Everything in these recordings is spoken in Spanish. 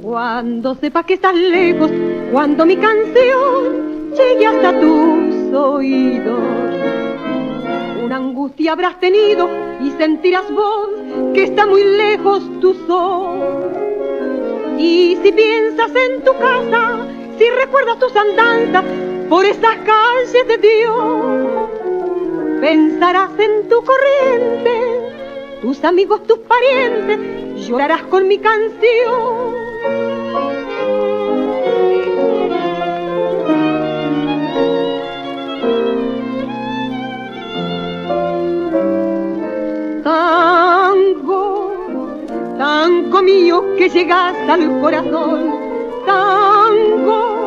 Cuando sepas que estás lejos, cuando mi canción llegue hasta tus oídos, una angustia habrás tenido y sentirás vos que está muy lejos tu sol. Y si piensas en tu casa, si recuerdas tus andanzas por esas calles de Dios, pensarás en tu corriente, tus amigos, tus parientes, llorarás con mi canción. Tango mío que llegas al corazón, tango,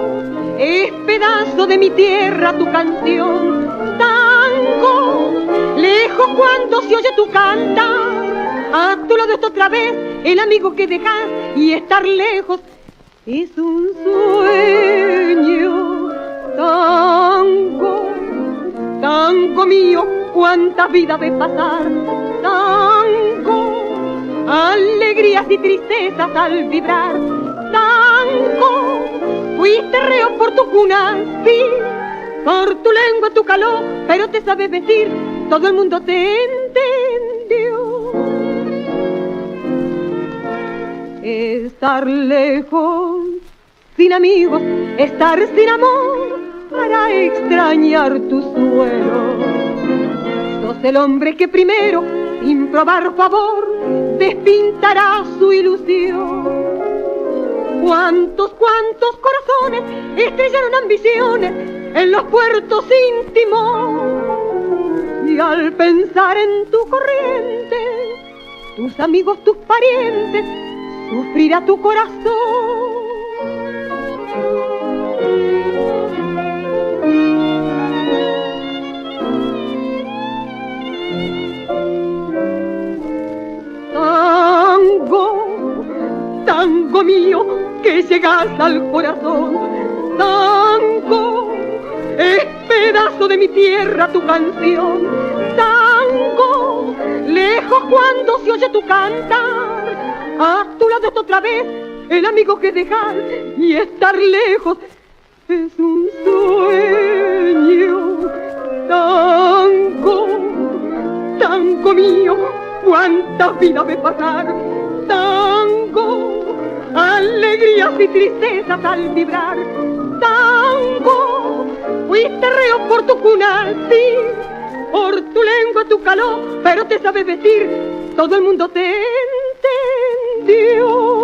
es pedazo de mi tierra tu canción, tango, lejos cuando se oye tu cantar, a tu lado está otra vez el amigo que dejas y estar lejos es un sueño, tango, tango mío, cuántas vidas ves pasar, tango, alegrías y tristezas al vibrar, tango, fuiste reo por tu cuna, sí, por tu lengua, tu calor, pero te sabes vestir, todo el mundo te entendió. Estar lejos, sin amigos, estar sin amor, para extrañar tu suelo. Sos el hombre que primero, sin probar favor, despintará su ilusión. Cuántos corazones estrellaron ambiciones en los puertos sin timón. Y al pensar en tu corriente, tus amigos, tus parientes, sufrirá tu corazón. Tango mío, que llegas al corazón, tango, es pedazo de mi tierra tu canción, tango, lejos cuando se oye tu cantar, a tu lado está otra vez el amigo que dejar y estar lejos es un sueño, tango, tango mío, cuántas vidas ve pasar, tango, alegrías y tristezas al vibrar, tango, fuiste reo por tu cuna, sí, por tu lengua, tu calor, pero te sabes vestir, todo el mundo te entendió.